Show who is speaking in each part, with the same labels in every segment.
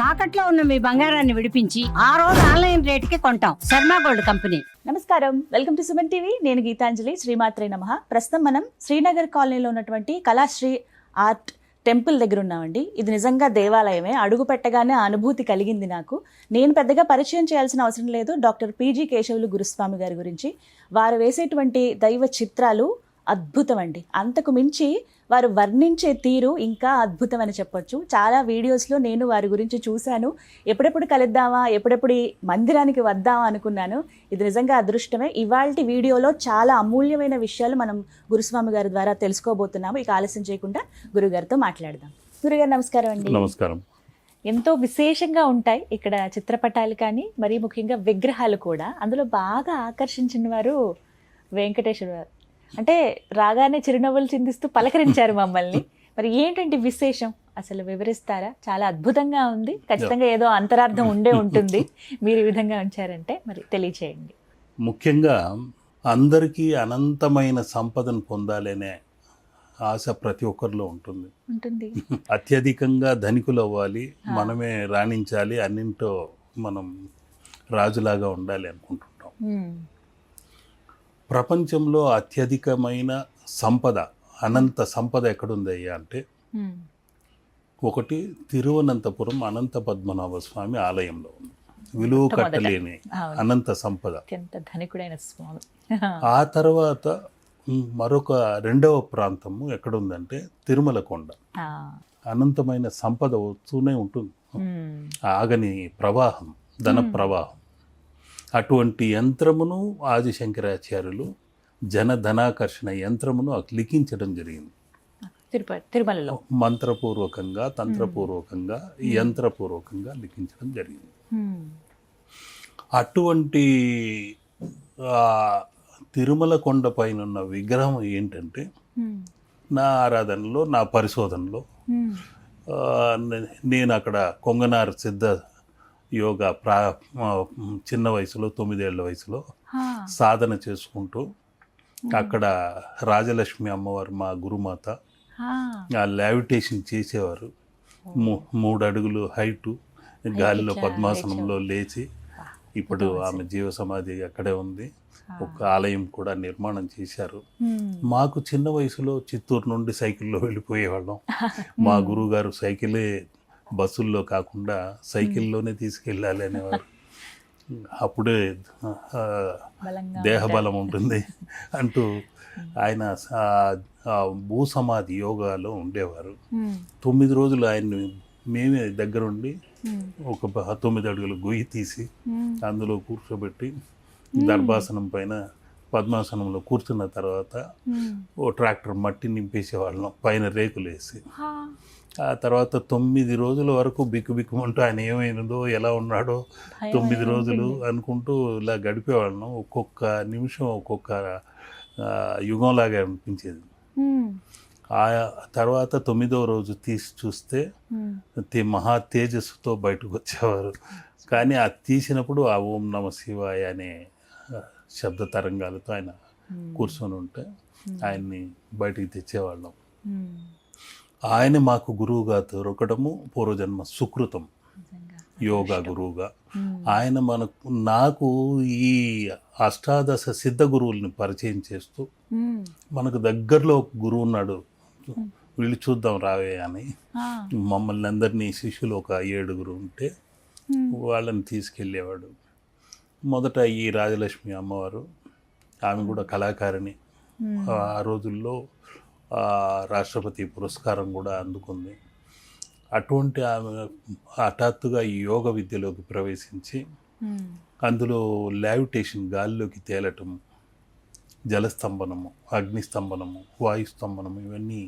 Speaker 1: తాకట్లో ఉన్న మీ బంగారాన్ని విడిపించి ఆ రోజు ఆన్లైన్ రేటుకి కొంటాం. Sharma gold company.
Speaker 2: నమస్కారం, వెల్కమ్ టు సుమన్ టీవీ. నేను గీతాంజలి. శ్రీమాత్రే నమః. ప్రస్తుతం మనం శ్రీనగర్ కాలనీలో ఉన్నటువంటి కళాశ్రీ ఆర్ట్ టెంపుల్ దగ్గర ఉన్నామండి. ఇది నిజంగా దేవాలయమే. అడుగు పెట్టగానే ఆ అనుభూతి కలిగింది నాకు. నేను పెద్దగా పరిచయం చేయాల్సిన అవసరం లేదు. డాక్టర్ పీజీ కేశవులు గురుస్వామి గారి గురించి. వారు వేసేటువంటి దైవ చిత్రాలు అద్భుతం అండి. అంతకు మించి వారు వర్ణించే తీరు ఇంకా అద్భుతం అని చెప్పొచ్చు. చాలా వీడియోస్లో నేను వారి గురించి చూశాను. ఎప్పుడెప్పుడు కలుద్దామా, ఎప్పుడెప్పుడు ఈ మందిరానికి వద్దామా అనుకున్నాను. ఇది నిజంగా అదృష్టమే. ఇవాల్టి వీడియోలో చాలా అమూల్యమైన విషయాలు మనం గురుస్వామి గారి ద్వారా తెలుసుకోబోతున్నాము. ఇక ఆలస్యం చేయకుండా గురుగారితో మాట్లాడదాం. గురుగారు నమస్కారం అండి.
Speaker 3: నమస్కారం.
Speaker 2: ఎంతో విశేషంగా ఉంటాయి ఇక్కడ చిత్రపటాలు కానీ, మరీ ముఖ్యంగా విగ్రహాలు కూడా. అందులో బాగా ఆకర్షించిన వారు వెంకటేశ్వర గారు. అంటే రాగానే చిరునవ్వులు చిందిస్తూ పలకరించారు మమ్మల్ని. మరి ఏంటంటే విశేషం అసలు వివరిస్తారా? చాలా అద్భుతంగా ఉంది. ఖచ్చితంగా ఏదో అంతరార్థం ఉండే ఉంటుంది. మీరు ఈ విధంగా ఉంచారంటే మరి తెలియచేయండి.
Speaker 3: ముఖ్యంగా అందరికీ అనంతమైన సంపదను పొందాలనే ఆశ ప్రతి ఒక్కరిలో ఉంటుంది. అత్యధికంగా ధనికులు అవ్వాలి, మనమే రాణించాలి, అన్నింటో మనం రాజులాగా ఉండాలి అనుకుంటుంటాం. ప్రపంచంలో అత్యధికమైన సంపద, అనంత సంపద ఎక్కడుందయ్యా అంటే ఒకటి తిరువనంతపురం అనంత పద్మనాభ స్వామి ఆలయంలో ఉంది. విలువ కట్టలేని అనంత సంపద.
Speaker 2: ధనికుడైన స్వామి.
Speaker 3: ఆ తర్వాత మరొక రెండవ ప్రాంతము ఎక్కడుందంటే తిరుమల కొండ. అనంతమైన సంపద వస్తూనే ఉంటుంది. ఆగని ప్రవాహం, ధన ప్రవాహం. అటువంటి యంత్రమును ఆదిశంకరాచార్యులు జనధనాకర్షణ యంత్రమును లిఖించడం జరిగింది
Speaker 2: తిరుమలలో.
Speaker 3: మంత్రపూర్వకంగా, తంత్రపూర్వకంగా, యంత్రపూర్వకంగా లిఖించడం జరిగింది. అటువంటి తిరుమల కొండ పైన ఉన్న విగ్రహం ఏంటంటే, నా ఆరాధనలో, నా పరిశోధనలో నేను అక్కడ కొంగనార్ సిద్ధ యోగా చిన్న వయసులో 9 ఏళ్ల వయసులో సాధన చేసుకుంటూ అక్కడ రాజలక్ష్మి అమ్మవారు మా గురుమాత ఆ లావిటేషన్ చేసేవారు. 3 అడుగులు హైటు, గాలిలో పద్మాసనంలో లేచి, ఇప్పుడు ఆమె జీవ సమాధి అక్కడే ఉంది. ఒక ఆలయం కూడా నిర్మాణం చేశారు. మాకు చిన్న వయసులో చిత్తూరు నుండి సైకిల్లో వెళ్ళిపోయేవాళ్ళం. మా గురువు గారు సైకిలే, బస్సుల్లో కాకుండా సైకిల్లోనే తీసుకెళ్ళాలి అనేవారు. అప్పుడే దేహబలం ఉంటుంది అంటూ ఆయన భూసమాధి యోగాలో ఉండేవారు. 9 రోజులు ఆయన్ని మేమే దగ్గరుండి ఒక 9 అడుగుల గొయ్యి తీసి అందులో కూర్చోబెట్టి దర్భాసనం పైన పద్మాసనంలో కూర్చున్న తర్వాత ఓ ట్రాక్టర్ మట్టి నింపేసేవాళ్ళం పైన రేకులు వేసి. ఆ తర్వాత 9 రోజుల వరకు బిక్కుబిక్కుమంటూ ఆయన ఏమైందో, ఎలా ఉన్నాడో 9 రోజులు అనుకుంటూ ఇలా గడిపేవాళ్ళం. ఒక్కొక్క నిమిషం ఒక్కొక్క యుగంలాగా అనిపించేది. ఆ తర్వాత 9వ రోజు తీసి చూస్తే మహా తేజస్సుతో బయటకు వచ్చేవారు. కానీ అది తీసినప్పుడు ఆ ఓం నమ శివాయ అనే శబ్ద తరంగాలతో ఆయన కూర్చొని ఉంటే ఆయన్ని బయటికి తెచ్చేవాళ్ళం. ఆయన మాకు గురువుగా దొరకడము పూర్వజన్మ సుకృతం. యోగా గురువుగా ఆయన నాకు ఈ అష్టాదశ సిద్ధ గురువుల్ని పరిచయం చేస్తూ, మనకు దగ్గరలో ఒక గురువు ఉన్నాడు, వీళ్ళు చూద్దాం రావే అని మమ్మల్ని అందరినీ శిష్యులు ఒక 7గురు ఉంటే వాళ్ళని తీసుకెళ్ళేవాడు. మొదట ఈ రాజలక్ష్మి అమ్మవారు, ఆమె కూడా కళాకారిణి. ఆ రోజుల్లో రాష్ట్రపతి పురస్కారం కూడా అందుకుంది. అటువంటి ఆమె హఠాత్తుగా ఈ యోగ విద్యలోకి ప్రవేశించి అందులో లావిటేషన్, గాలిలోకి తేలటం, జలస్తంభనము, అగ్నిస్తంభనము, వాయుస్తంభనము, ఇవన్నీ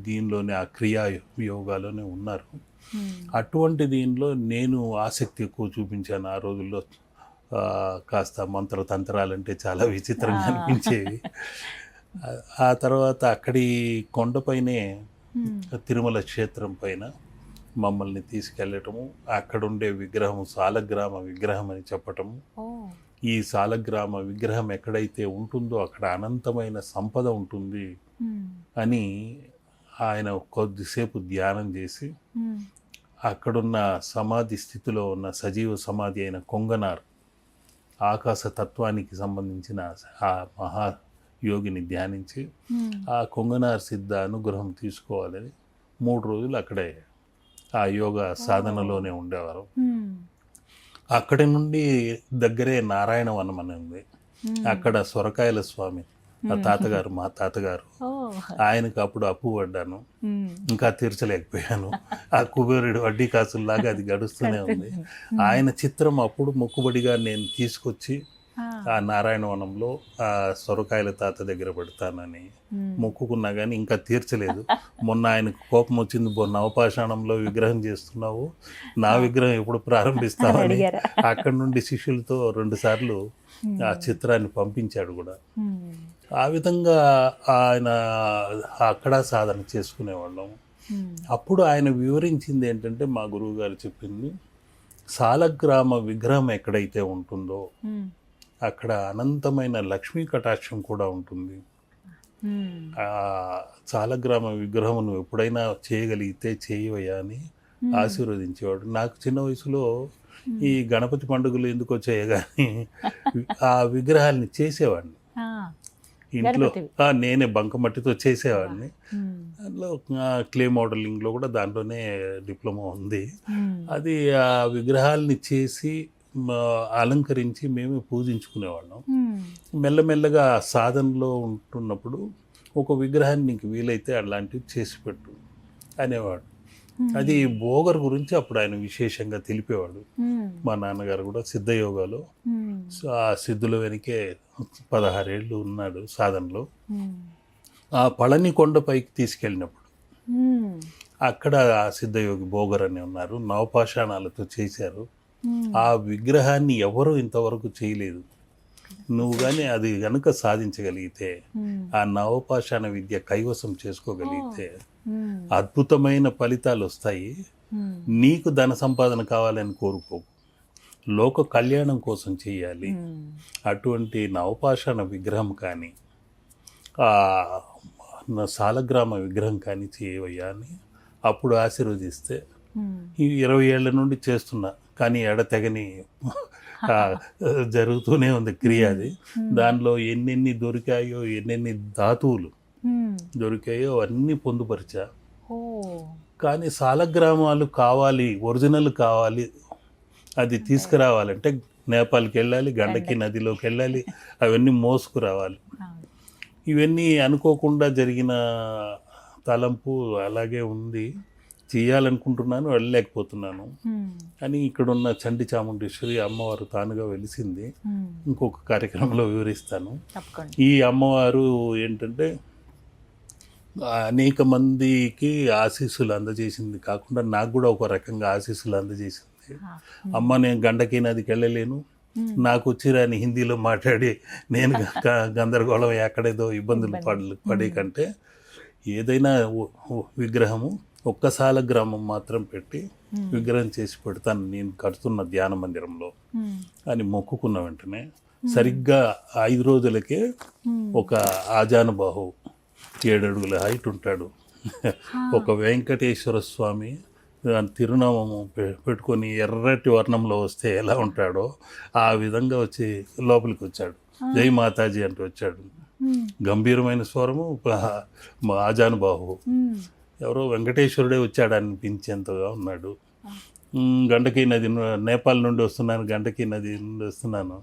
Speaker 3: దీనిలోనే ఆ క్రియా యోగాలోనే ఉన్నారు. అటువంటి దీనిలో నేను ఆసక్తి ఎక్కువ చూపించాను. ఆ రోజుల్లో కాస్త మంత్రతంత్రాలంటే చాలా విచిత్రంగా అనిపించేవి. ఆ తర్వాత అక్కడి కొండపైనే తిరుమల క్షేత్రం పైన మమ్మల్ని తీసుకెళ్ళటము, అక్కడుండే విగ్రహం సాలగ్రామ విగ్రహం అని చెప్పటము. ఈ సాలగ్రామ విగ్రహం ఎక్కడైతే ఉంటుందో అక్కడ అనంతమైన సంపద ఉంటుంది అని ఆయన కొద్దిసేపు ధ్యానం చేసి
Speaker 2: ఉమ్,
Speaker 3: అక్కడున్న సమాధి స్థితిలో ఉన్న సజీవ సమాధి అయిన కొంగనార్ ఆకాశ తత్వానికి సంబంధించిన ఆ మహాయోగిని ధ్యానించి
Speaker 2: ఉమ్,
Speaker 3: ఆ కొంగనార్ సిద్ధ అనుగ్రహం తీసుకోవాలని 3 రోజులు అక్కడే ఆ యోగ సాధనలోనే ఉండేవారు.
Speaker 2: ఉమ్,
Speaker 3: అక్కడి నుండి దగ్గరే నారాయణవనం అని ఉంది. అక్కడ సొరకాయల స్వామి మా తాతగారు
Speaker 2: ఓ,
Speaker 3: ఆయనకు అప్పుడు అప్పు పడ్డాను,
Speaker 2: ఉమ్,
Speaker 3: ఇంకా తీర్చలేకపోయాను. ఆ కుబేరుడు వడ్డీ కాసుల్లాగా అది గడుస్తూనే ఉంది. ఆయన చిత్రం అప్పుడు మొక్కుబడిగా నేను తీసుకొచ్చి
Speaker 2: ఆ,
Speaker 3: ఆ నారాయణవనంలో ఆ సొరకాయల తాత దగ్గర పెడతానని
Speaker 2: ఉమ్,
Speaker 3: మొక్కుకున్నా కానీ ఇంకా తీర్చలేదు. మొన్న ఆయనకు కోపం వచ్చింది, నవపాషాణంలో విగ్రహం చేస్తున్నావు, నా విగ్రహం ఎప్పుడు ప్రారంభిస్తావని
Speaker 2: అడిగారా?
Speaker 3: అక్కడి నుండి శిష్యులతో 2 సార్లు ఆ చిత్రాన్ని పంపించాడు కూడా.
Speaker 2: ఉమ్,
Speaker 3: ఆ విధంగా ఆయన అక్కడ సాధన చేసుకునేవాళ్ళం.
Speaker 2: ఉమ్,
Speaker 3: అప్పుడు ఆయన వివరించింది ఏంటంటే, మా గురువు గారు చెప్పింది, సాలగ్రామ విగ్రహం ఎక్కడైతే ఉంటుందో
Speaker 2: ఉమ్,
Speaker 3: అక్కడ అనంతమైన లక్ష్మీ కటాక్షం కూడా ఉంటుంది.
Speaker 2: ఉమ్,
Speaker 3: ఆ సాలగ్రామ విగ్రహం నువ్వు ఎప్పుడైనా చేయగలిగితే చేయవయ్యా అని ఆశీర్వదించేవాడు. నాకు చిన్న వయసులో ఈ గణపతి పండుగలు ఎందుకు వచ్చాయో కానీ ఆ విగ్రహాలని చేసేవాడిని
Speaker 2: ఆ,
Speaker 3: ఇంట్లో.
Speaker 2: గణపతివి.
Speaker 3: నేనే బంకమట్టితో చేసేవాడిని.
Speaker 2: ఉమ్,
Speaker 3: అందులో క్లే మోడలింగ్లో కూడా దాంట్లోనే డిప్లొమా ఉంది.
Speaker 2: ఉమ్,
Speaker 3: అది ఆ విగ్రహాలని చేసి అలంకరించి మేమే పూజించుకునేవాళ్ళం.
Speaker 2: ఉమ్,
Speaker 3: మెల్లమెల్లగా సాధనలో ఉంటున్నప్పుడు ఒక విగ్రహాన్ని నీకు వీలైతే అలాంటివి చేసి పెట్టు అనేవాడు. అది భోగర్ గురించి అప్పుడు ఆయన విశేషంగా తెలిపేవాడు.
Speaker 2: ఉమ్,
Speaker 3: మా నాన్నగారు కూడా సిద్ధయోగాలో
Speaker 2: ఉమ్,
Speaker 3: ఆ సిద్ధుల వెనకే 16 ఏళ్ళు ఉన్నాడు సాధనలో.
Speaker 2: ఉమ్,
Speaker 3: ఆ పళని కొండపైకి తీసుకెళ్ళినప్పుడు
Speaker 2: ఉమ్,
Speaker 3: అక్కడ ఆ సిద్ధయోగి భోగర్ అని ఉన్నారు, నవపాషాణాలతో చేశారు.
Speaker 2: ఉమ్,
Speaker 3: ఆ విగ్రహాన్ని ఎవరు ఇంతవరకు చేయలేదు. నువ్వు కానీ అది కనుక సాధించగలిగితే,
Speaker 2: ఉమ్,
Speaker 3: ఆ నవపాషాణ విద్య కైవసం చేసుకోగలిగితే
Speaker 2: ఉమ్,
Speaker 3: అద్భుతమైన ఫలితాలు వస్తాయి.
Speaker 2: ఉమ్,
Speaker 3: నీకు ధన సంపాదన కావాలని కోరుకో, లోక కళ్యాణం కోసం చేయాలి.
Speaker 2: ఉమ్,
Speaker 3: అటువంటి నవపాషాణ విగ్రహం కానీ ఆ సాలగ్రామ విగ్రహం కానీ చేయవయ్యా అని అప్పుడు ఆశీర్వదిస్తే,
Speaker 2: ఉమ్,
Speaker 3: ఈ 20 ఏళ్ల నుండి చేస్తున్నా కానీ ఎడతెగని జరుగుతూనే ఉంది క్రియ. అది దానిలో ఎన్నెన్ని దొరికాయో, ఎన్నెన్ని ధాతువులు
Speaker 2: ఉమ్,
Speaker 3: దొరికాయో అన్నీ పొందుపరిచా.
Speaker 2: ఓ,
Speaker 3: కానీ సాలగ్రామాలు కావాలి, ఒరిజినల్ కావాలి, అది తీసుకురావాలంటే నేపాల్కి వెళ్ళాలి, గండకి నదిలోకి వెళ్ళాలి, అవన్నీ మోసుకురావాలి.
Speaker 2: అవును.
Speaker 3: ఇవన్నీ అనుకోకుండా జరిగిన తలంపు అలాగే ఉంది. చేయాలనుకుంటున్నాను, వెళ్ళలేకపోతున్నాను
Speaker 2: ఉమ్,
Speaker 3: అని ఇక్కడున్న చండి చాముండేశ్వరి అమ్మవారు తానుగా వెలిసింది.
Speaker 2: ఉమ్,
Speaker 3: ఇంకొక కార్యక్రమంలో వివరిస్తాను.
Speaker 2: తప్పకుండా.
Speaker 3: ఈ అమ్మవారు ఏంటంటే అనేక మందికి ఆశీస్సులు అందజేసింది కాకుండా నాకు కూడా ఒక రకంగా ఆశీస్సులు అందజేసింది.
Speaker 2: ఆ,
Speaker 3: అమ్మ, నేను గండకి నదికి వెళ్ళలేను, నాకు వచ్చిరాని హిందీలో మాట్లాడి నేను గందరగోళం ఎక్కడేదో ఇబ్బందులు పడే కంటే ఏదైనా విగ్రహము ఒక్క సాలగ్రామం మాత్రం పెట్టి విగ్రహం చేసి పెడతాను నేను కడుతున్న ధ్యాన మందిరంలో
Speaker 2: ఉమ్,
Speaker 3: అని మొక్కుకున్న వెంటనే సరిగ్గా 5 రోజులకే ఒక ఆజానుబాహు 7 అడుగుల హైట్ ఉంటాడు, ఒక వెంకటేశ్వర స్వామి తిరునామము పెట్టుకొని ఎర్రటి వర్ణంలో వస్తే ఎలా ఉంటాడో ఆ విధంగా వచ్చి లోపలికి వచ్చాడు. జై మాతాజీ అంటూ వచ్చాడు.
Speaker 2: ఉమ్,
Speaker 3: గంభీరమైన స్వరము, ఆజానుబాహు.
Speaker 2: ఉమ్,
Speaker 3: ఎవరో వెంకటేశ్వరుడే వచ్చాడు అనిపించేంతగా ఉన్నాడు. గండకీ నది, నేపాల్ నుండి వస్తున్నాను, గండకీ నది నుండి వస్తున్నాను,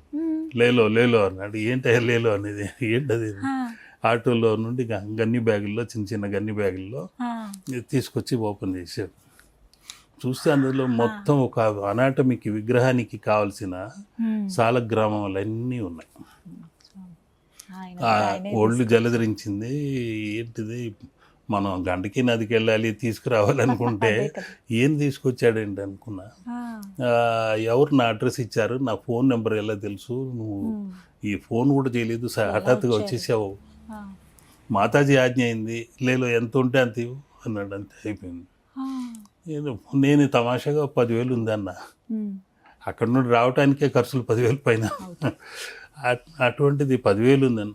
Speaker 3: లేలో లేలో అన్నాడు. ఏంటి లేలో అనేది, ఏంటది? ఆటోలో నుండి గన్ని బ్యాగుల్లో, చిన్న చిన్న గన్ని బ్యాగుల్లో తీసుకొచ్చి ఓపెన్ చేశాడు. చూస్తే అందులో మొత్తం ఒక అనాటమిక్ విగ్రహానికి కావాల్సిన సాలగ్రామాలన్నీ ఉన్నాయి. ఒళ్ళు జలధరించింది. ఏంటిది, మనం గండకి నదికి వెళ్ళాలి, తీసుకురావాలనుకుంటే ఏం తీసుకొచ్చాడేంటి అనుకున్నా. ఎవరు నా అడ్రస్ ఇచ్చారు, నా ఫోన్ నెంబర్ ఎలా తెలుసు, నువ్వు ఈ ఫోన్ కూడా చేయలేదు, హఠాత్తుగా వచ్చేసావు, మాతాజీ ఆజ్ఞ అయింది, లేలో ఎంత ఉంటే అంత ఇవ్వు అన్నాడు. అంతే, అయిపోయింది. నేను తమాషాగా 10,000 ఉందన్న, అక్కడ నుండి రావటానికే ఖర్చులు 10,000 పైన. అటువంటిది 10,000 ఉందన్న,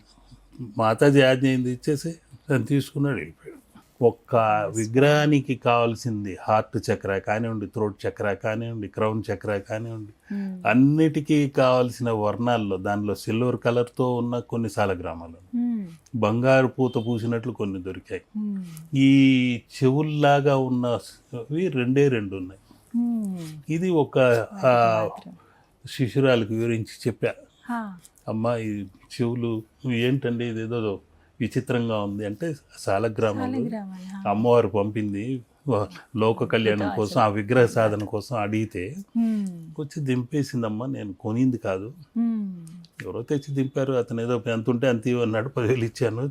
Speaker 3: మాతాజీ ఆజ్ఞ అయింది, ఇచ్చేసి దాన్ని తీసుకున్నాడు, వెళ్ళిపోయాడు. ఒక్క విగ్రహానికి కావాల్సింది హార్ట్ చక్ర కానివ్వండి, థ్రోట్ చక్ర కానివ్వండి, క్రౌన్ చక్ర కానివ్వండి, అన్నిటికీ కావాల్సిన వర్ణాల్లో దానిలో సిల్వర్ కలర్తో ఉన్న కొన్ని సాలగ్రామాలు, బంగారు పూత పూసినట్లు కొన్ని దొరికాయి. ఈ చెవుల్లాగా ఉన్నవి రెండు ఉన్నాయి. ఇది ఒక శిశురాలకు వివరించి చెప్పా, అమ్మ ఈ చెవులు ఏంటండి ఇదేదో విచిత్రంగా ఉంది అంటే సాలగ్రామాలు అమ్మవారు పంపింది లోక కళ్యాణం కోసం, ఆ విగ్రహ సాధన కోసం అడిగితే వచ్చి దింపేసిందమ్మా, నేను కొనింది కాదు, ఎవరో తెచ్చి దింపారు, అతను ఏదో ఎంత ఉంటే అంత అన్నాడు, 10,000 ఇచ్చాను,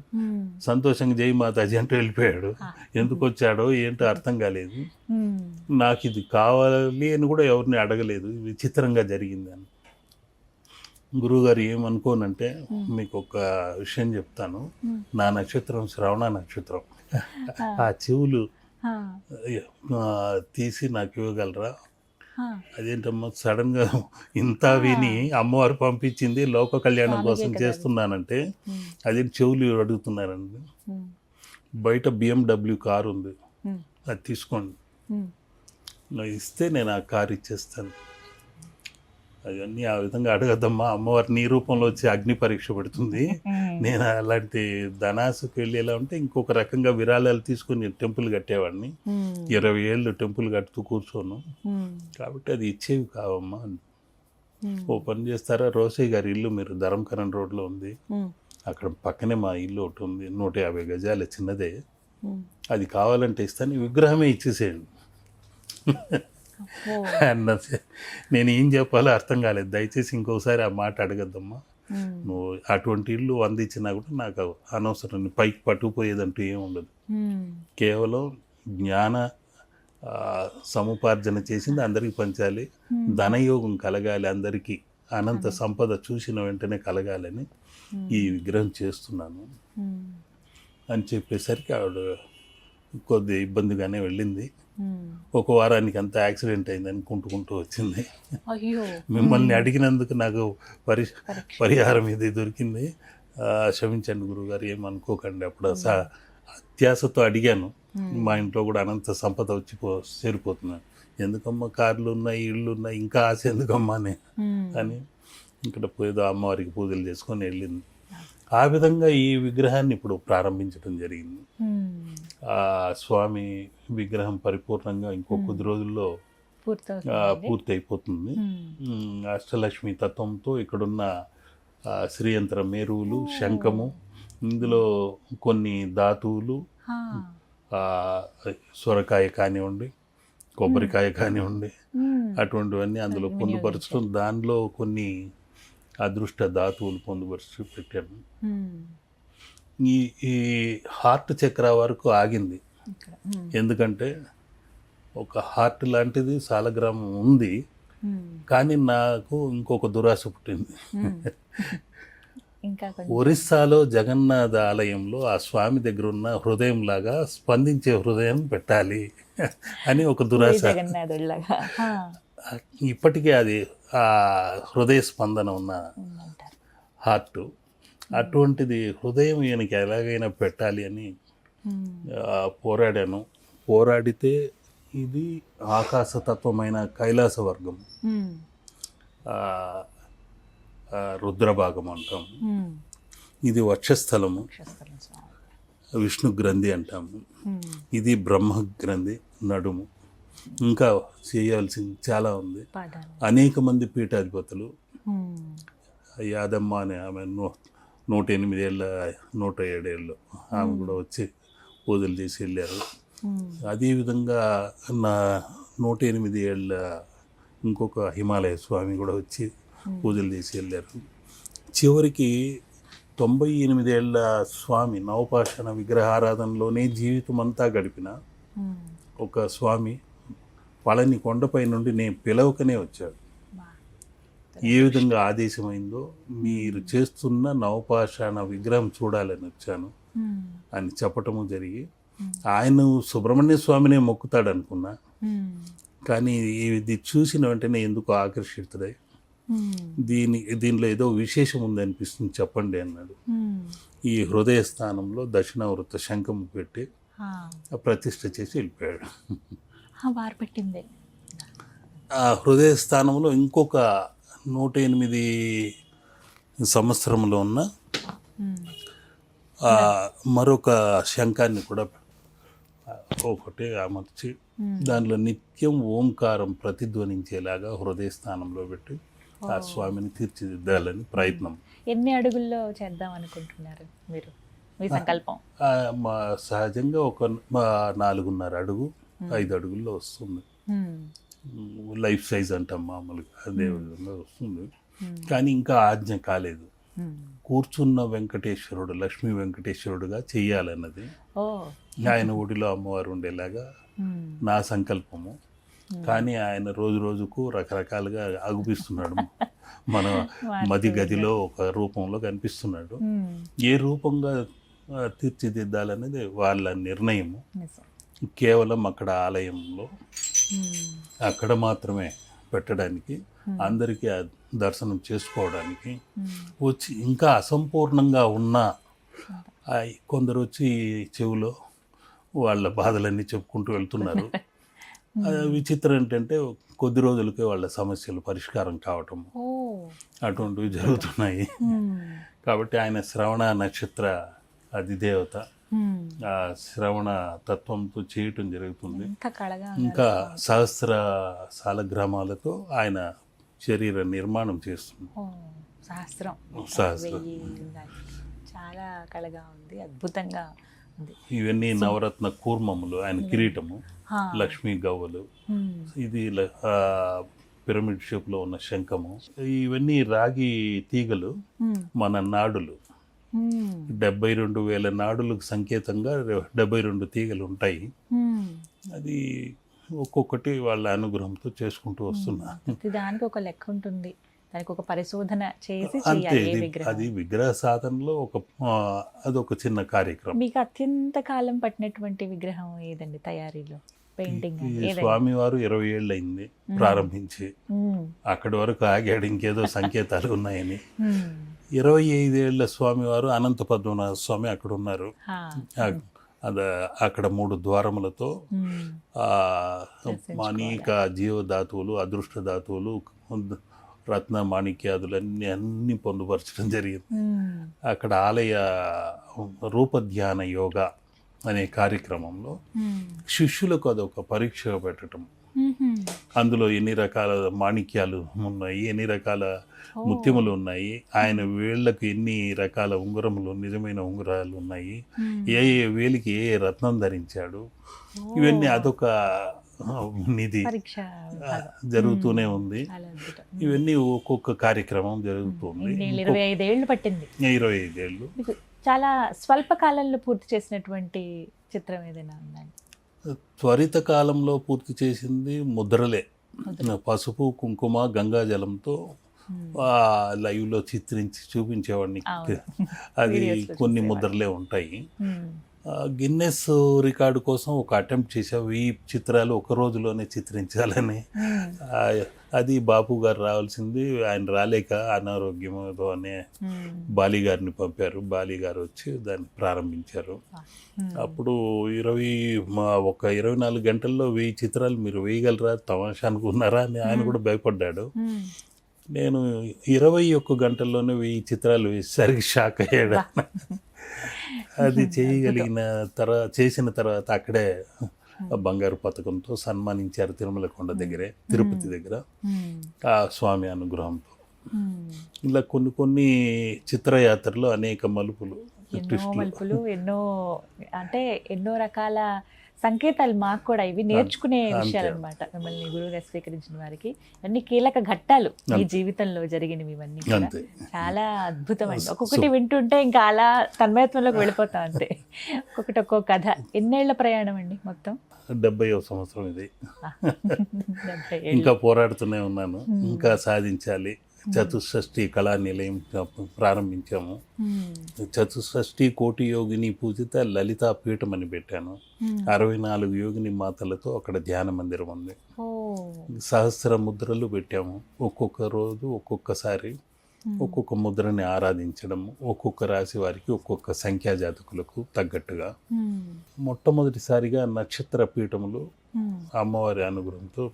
Speaker 3: సంతోషంగా జై మాతాజీ అంటూ వెళ్ళిపోయాడు. ఎందుకు వచ్చాడో ఏంటో అర్థం కాలేదు, నాకు ఇది కావాలి అని కూడా ఎవరిని అడగలేదు, విచిత్రంగా జరిగింది అని. గురువుగారు ఏమనుకోనంటే మీకు ఒక విషయం చెప్తాను, నా నక్షత్రం శ్రవణ నక్షత్రం, ఆ చెవులు తీసి నాకు ఇవ్వగలరా? అదేంటమ్మా సడన్ గా ఇంత విని అమ్మవారు పంపించింది లోక కళ్యాణం కోసం చేస్తున్నానంటే అదే చెవులు అడుగుతున్నారండి. బయట BMW కారు ఉంది, అది తీసుకోండి, ఇస్తే నేను ఆ కారు ఇచ్చేస్తాను. అవన్నీ ఆ విధంగా అడగద్దమ్మా, అమ్మవారు నీ రూపంలో వచ్చి అగ్ని పరీక్ష పెడుతుంది. నేను అలాంటి ధనాసుకు వెళ్ళి ఎలా ఉంటే ఇంకొక రకంగా విరాళాలు తీసుకొని టెంపుల్ కట్టేవాడిని, 20 ఏళ్ళు టెంపుల్ కట్టుతూ కూర్చోను, కాబట్టి అది ఇచ్చేవి కావమ్మా. ఓ పని చేస్తారా, రోసయ్య గారి ఇల్లు మీరు ధరంకరణ్ రోడ్లో ఉంది, అక్కడ పక్కనే మా ఇల్లు ఒకటి ఉంది, 150 గజాల చిన్నదే, అది కావాలంటే ఇస్తాను, విగ్రహమే ఇచ్చేసేయండి అన్నది. నేను ఏం చెప్పాలో అర్థం కాలేదు, దయచేసి ఇంకోసారి ఆ మాట అడగద్దమ్మా, నువ్వు అటువంటి ఇల్లు 100 ఇచ్చినా కూడా నాకు అనవసరం, పైకి పట్టుకుపోయేదంటూ ఏమి ఉండదు, కేవలం జ్ఞాన సముపార్జన చేసింది అందరికీ పంచాలి, ధనయోగం కలగాలి, అందరికీ అనంత సంపద చూసిన వెంటనే కలగాలని ఈ విగ్రహం చేస్తున్నాను అని చెప్పేసరికి ఆవిడ కొద్ది ఇబ్బందిగానే వెళ్ళింది. ఒక వారానికి అంత యాక్సిడెంట్ అయింది అనుకుంటూ వచ్చింది. మిమ్మల్ని అడిగినందుకు నాకు పరిహారం ఇది దొరికింది, క్షమించండి గురువుగారు, ఏమనుకోకండి. అప్పుడు అత్యాశతో అడిగాను, మా ఇంట్లో కూడా అనంత సంపద వచ్చి చేరిపోతున్నాను, ఎందుకమ్మా కార్లు ఉన్నాయి, ఇళ్ళు ఉన్నాయి, ఇంకా ఆశ ఎందుకమ్మా అని ఇక్కడ ఏదో అమ్మవారికి పూజలు చేసుకొని వెళ్ళింది. ఆ విధంగా ఈ విగ్రహాన్ని ఇప్పుడు ప్రారంభించడం జరిగింది. ఆ స్వామి విగ్రహం పరిపూర్ణంగా ఇంకో కొద్ది రోజుల్లో పూర్తి అయిపోతుంది. అష్టలక్ష్మి తత్వంతో ఇక్కడున్న శ్రీయంత్ర మేరువులు, శంఖము, ఇందులో కొన్ని ధాతువులు, సొరకాయ కానివ్వండి, కొబ్బరికాయ కానివ్వండి, అటువంటివన్నీ అందులో పొందుపరచడం, దానిలో కొన్ని అదృష్ట ధాతువులు పొందుపరిచి పెట్టాను. ఈ హార్ట్ చక్ర వరకు ఆగింది, ఎందుకంటే ఒక హార్ట్ లాంటిది సాలగ్రామం ఉంది, కానీ నాకు ఇంకొక దురాశ పుట్టింది. ఒరిస్సాలో జగన్నాథ ఆలయంలో ఆ స్వామి దగ్గర ఉన్న హృదయం లాగా స్పందించే హృదయం పెట్టాలి అని ఒక దురాశ. ఇప్పటికే అది ఆ హృదయ స్పందన ఉన్న హార్ట్, అటువంటిది హృదయం ఈయనకి ఎలాగైనా పెట్టాలి అని పోరాడాను. పోరాడితే ఇది ఆకాశతత్వమైన కైలాస వర్గం, రుద్రభాగం అంటాం, ఇది వక్షస్థలము, విష్ణు గ్రంథి అంటాము, ఇది బ్రహ్మ గ్రంథి, నడుము, ఇంకా చేయాల్సింది చాలా ఉంది. అనేక మంది పీఠాధిపతులు, యాదమ్మ అనే ఆమె 108 ఏళ్ళ 107 ఏళ్ళు ఆమె కూడా వచ్చి పూజలు చేసి వెళ్ళారు. అదేవిధంగా నా 108 ఏళ్ళ ఇంకొక హిమాలయ స్వామి కూడా వచ్చి పూజలు చేసి వెళ్ళారు. చివరికి 98 ఏళ్ళ స్వామి నవపాషాణ విగ్రహారాధనలోనే జీవితం అంతా గడిపిన ఒక స్వామి పళని కొండపై నుండి నేను పిలవకనే వచ్చాడు. ఏ విధంగా ఆదేశమైందో, మీరు చేస్తున్న నవపాషాణ విగ్రహం చూడాలని వచ్చాను అని చెప్పటము జరిగి, ఆయన సుబ్రహ్మణ్య స్వామినే మొక్కుతాడు అనుకున్నా, కానీ ఇది చూసిన వెంటనే ఎందుకు ఆకర్షితుడై దీనిలో ఏదో విశేషం ఉంది అనిపిస్తుంది, చెప్పండి అన్నాడు. ఈ హృదయ స్థానంలో దక్షిణావృత శంఖము పెట్టి ప్రతిష్ఠ చేసి వెళ్ళిపోయాడు.
Speaker 2: వారు పెట్టిందే.
Speaker 3: ఆ హృదయ స్థానంలో ఇంకొక 108 సంవత్సరంలో ఉన్న మరొక శంఖాన్ని కూడా ఒకటి అమర్చి దానిలో నిత్యం ఓంకారం ప్రతిధ్వనించేలాగా హృదయ స్థానంలో పెట్టి ఆ స్వామిని తీర్చిదిద్దాలని ప్రయత్నం.
Speaker 2: ఎన్ని అడుగుల్లో చేద్దాం అనుకుంటున్నారు మీరు, మీ సంకల్పం?
Speaker 3: సహజంగా ఒక 4.5 అడుగు 5 అడుగుల్లో వస్తుంది. లైఫ్ సైజ్ అంటాం మామూలుగా, అదే విధంగా వస్తుంది. కానీ ఇంకా ఆజ్ఞ కాలేదు. కూర్చున్న వెంకటేశ్వరుడు లక్ష్మీ వెంకటేశ్వరుడుగా చెయ్యాలన్నది ఆయన ఒడిలో అమ్మవారు ఉండేలాగా నా సంకల్పము. కానీ ఆయన రోజు రోజుకు రకరకాలుగా అగుపిస్తున్నాడు. మన మది గదిలో ఒక రూపంలో కనిపిస్తున్నాడు. ఏ రూపంగా తీర్చిదిద్దాలనేది వాళ్ళ నిర్ణయము. కేవలం అక్కడ ఆలయంలో అక్కడ మాత్రమే పెట్టడానికి, అందరికీ దర్శనం చేసుకోవడానికి వచ్చి ఇంకా అసంపూర్ణంగా ఉన్న కొందరు వచ్చి చెవిలో వాళ్ళ బాధలన్నీ చెప్పుకుంటూ వెళ్తున్నారు. విచిత్రం ఏంటంటే కొద్ది రోజులకే వాళ్ళ సమస్యలు పరిష్కారం కావటం అటువంటివి జరుగుతున్నాయి. కాబట్టి ఆయన శ్రవణ నక్షత్ర అధిదేవత, ఆ శ్రవణ తత్వంతో చేయటం జరుగుతుంది. ఇంకా సహస్ర సాలగ్రామాలతో ఆయన శరీర నిర్మాణం చేస్తుంది.
Speaker 2: సహస్రం చాలా కళగా ఉంది, అద్భుతంగా ఉంది.
Speaker 3: ఇవన్నీ నవరత్న కూర్మములు, ఆయన కిరీటము, లక్ష్మీ గవ్వలు, ఇది పిరమిడ్ షేప్ లో ఉన్న శంఖము, ఇవన్నీ రాగి తీగలు, మన నాడులు. 72,000 నాడులకు సంకేతంగా 72 తీగలు ఉంటాయి. అది ఒక్కొక్కటి వాళ్ళ అనుగ్రహంతో చేసుకుంటూ వస్తున్నా.
Speaker 2: దానికి ఒక లెక్క ఉంటుంది, దానికి ఒక పరిశోధన చేసి
Speaker 3: అంతే. అది విగ్రహ సాధనలో అదొక చిన్న కార్యక్రమం.
Speaker 2: మీకు అత్యంత కాలం పట్టినటువంటి విగ్రహం ఏదండి తయారీలో? పెయింటింగ్
Speaker 3: స్వామివారు 20 ఏళ్ళు అయింది ప్రారంభించి, అక్కడి వరకు ఆగాడు, ఇంకేదో సంకేతాలు ఉన్నాయని. 25 ఏళ్ల స్వామివారు అనంత పద్మనాభ స్వామి అక్కడ ఉన్నారు. అక్కడ 3 ద్వారములతో అనేక జీవధాతువులు, అదృష్ట ధాతువులు, రత్న మాణిక్యాదులన్నీ పొందుపరచడం జరిగింది. అక్కడ ఆలయ రూపధ్యాన యోగా అనే కార్యక్రమంలో శిష్యులకు అదొక పరీక్ష పెట్టడం. అందులో ఎన్ని రకాల మాణిక్యాలు ఉన్నాయి, ఎన్ని రకాల ముత్యములు ఉన్నాయి, ఆయన వేళ్లకు ఎన్ని రకాల ఉంగరములు, నిజమైన ఉంగరాలు ఉన్నాయి, ఏ ఏ వేలికి ఏ రత్నం ధరించాడు, ఇవన్నీ అదొక నిధి జరుగుతూనే ఉంది. ఇవన్నీ ఒక్కొక్క కార్యక్రమం జరుగుతుంది.
Speaker 2: 25 ఏళ్ళు పట్టింది.
Speaker 3: 25 ఏళ్ళు.
Speaker 2: చాలా స్వల్ప కాలంలో పూర్తి చేసినటువంటి చిత్రం ఏదైనా ఉందండి?
Speaker 3: త్వరిత కాలంలో పూర్తి చేసింది ముద్రలే. పసుపు, కుంకుమ, గంగాజలంతో లైవ్లో చిత్రించి చూపించేవాడిని. అది కొన్ని ముద్రలే ఉంటాయి. గిన్నెస్ రికార్డు కోసం ఒక అటెంప్ట్ చేసావు, ఈ చిత్రాలు ఒక రోజులోనే చిత్రించాలని. అది బాపు గారు రావాల్సింది, ఆయన రాలేక అనారోగ్యంతో అనే బాలి గారిని పంపారు. బాలి గారు వచ్చి దాన్ని ప్రారంభించారు. అప్పుడు 24 గంటల్లో 1000 చిత్రాలు మీరు వేయగలరా, తమాషా అనుకున్నారా అని ఆయన కూడా భయపడ్డాడు. నేను 21 గంటల్లోనే 1000 చిత్రాలు వేసేసరికి షాక్ అయ్యాడు. అది చేయగలిగిన చేసిన తర్వాత అక్కడే బంగారు పథకంతో సన్మానించారు తిరుమల కొండ దగ్గరే, తిరుపతి దగ్గర, ఆ స్వామి అనుగ్రహంతో. ఇలా కొన్ని చిత్రయాత్రలో అనేక మలుపులు,
Speaker 2: ఎన్నో రకాల సంకేతాలు మాకు కూడా ఇవి నేర్చుకునే విషయాలు అనమాట. మిమ్మల్ని గురువుగా స్వీకరించిన వారికి ఇవన్నీ కీలక ఘట్టాలు ఈ జీవితంలో జరిగినవి. ఇవన్నీ చాలా అద్భుతం అండి. ఒక్కొక్కటి వింటుంటే ఇంకా అలా తన్మయత్వంలోకి వెళ్ళిపోతాం అంతే. ఒక్కొక్క కథ. ఎన్నేళ్ల ప్రయాణం అండి మొత్తం?
Speaker 3: 70వ సంవత్సరం ఇది. ఇంకా పోరాడుతూనే ఉన్నాను, ఇంకా సాధించాలి. చతుషష్ఠి కళా నిలయం ప్రారంభించాము. చతుషష్ఠి కోటి యోగిని పూజిత లలితా పీఠం అని పెట్టాను. 64 యోగిని మాతలతో అక్కడ ధ్యాన మందిరం ఉంది. సహస్ర ముద్రలు పెట్టాము. ఒక్కొక్క రోజు ఒక్కొక్కసారి ఒక్కొక్క ముద్రని ఆరాధించడం, ఒక్కొక్క రాశి వారికి ఒక్కొక్క సంఖ్యా జాతకులకు తగ్గట్టుగా మొట్టమొదటిసారిగా నక్షత్ర పీఠములు అమ్మవారి అనుగ్రహంతో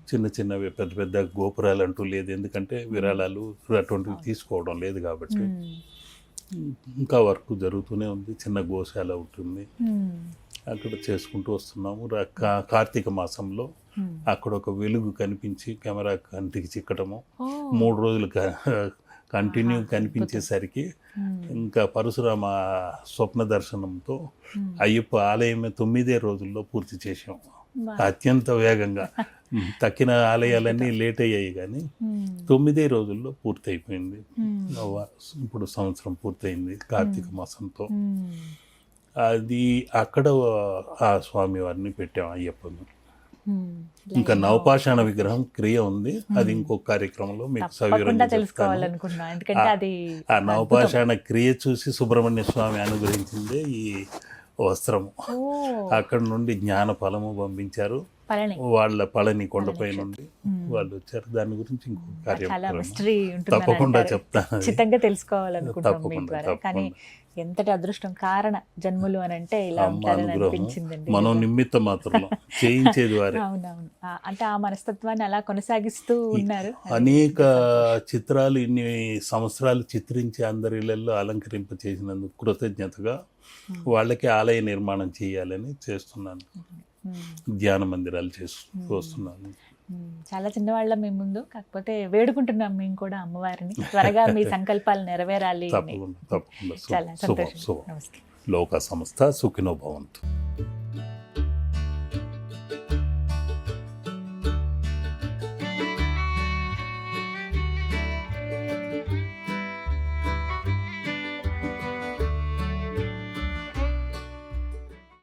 Speaker 3: చిన్న చిన్నవి, పెద్ద పెద్ద గోపురాలు అంటూ లేదు, ఎందుకంటే విరాళాలు అటువంటివి తీసుకోవడం లేదు కాబట్టి ఇంకా వర్క్ జరుగుతూనే ఉంది. చిన్న గోశాల ఉంటుంది, అక్కడ చేసుకుంటూ వస్తున్నాము. కార్తీక మాసంలో అక్కడ ఒక వెలుగు కనిపించి కెమెరా కంటికి చిక్కటము 3 రోజులు కంటిన్యూ కనిపించేసరికి ఇంకా పరశురామ స్వప్న దర్శనంతో అయ్యప్ప ఆలయమే 9 రోజుల్లో పూర్తి చేసాం. అత్యంత వేగంగా. తక్కిన ఆలయాలన్నీ లేట్ అయ్యాయి కానీ 9 రోజుల్లో పూర్తి అయిపోయింది. ఇప్పుడు సంవత్సరం పూర్తయింది కార్తీక మాసంతో. అది అక్కడ ఆ స్వామి వారిని పెట్టాం అయ్యప్పను. ఇంకా నవపాషాణ విగ్రహం క్రియ ఉంది, అది ఇంకొక కార్యక్రమంలో మీకు సవివరంగా
Speaker 2: తెలుసుకోవాలనుకున్నా. ఎందుకంటే అది
Speaker 3: ఆ నవపాషాణ క్రియ చూసి సుబ్రహ్మణ్య స్వామి అనుగ్రహించిందే ఈ వస్త్రము. అక్కడ నుండి జ్ఞాన ఫలము పంపించారు, వాళ్ళ పళని కొండపై నుండి వాళ్ళు వచ్చారు. దాని గురించి ఇంకొక కార్యక్రమం తప్పకుండా చెప్తాను,
Speaker 2: ఖచ్చితంగా తెలుసుకోవాలనుకుంటున్నాం మీ ద్వారా. కానీ ఎంతటి అదృష్టం, కారణ జన్ములు అని అంటే ఇలా ఉంటారని అనిపించిందండి.
Speaker 3: మనం నిమిత్త మాత్రం చేయించేది వారే.
Speaker 2: అవునవును, అంటే ఆ మనస్తత్వాన్ని అలా కొనసాగిస్తూ ఉన్నారు.
Speaker 3: అనేక చిత్రాలు ఇన్ని సంవత్సరాలు చిత్రించి అందరి ఇళ్లలో అలంకరింప చేసినందుకు కృతజ్ఞతగా వాళ్ళకి ఆలయ నిర్మాణం చేయాలని చేస్తున్నాను. ధ్యాన మందిరాలు చేస్తూ వస్తున్నాను.
Speaker 2: చాలా చిన్నవాళ్ళ మీ ముందు, కాకపోతే వేడుకుంటున్నాం మేము కూడా అమ్మవారిని త్వరగా మీ సంకల్పాలు నెరవేరాలి.
Speaker 3: తప్పకుండా తప్పకుండా.
Speaker 2: చాలా సంతోషం.
Speaker 3: లోక సంస్థ సుఖినో భవంతు.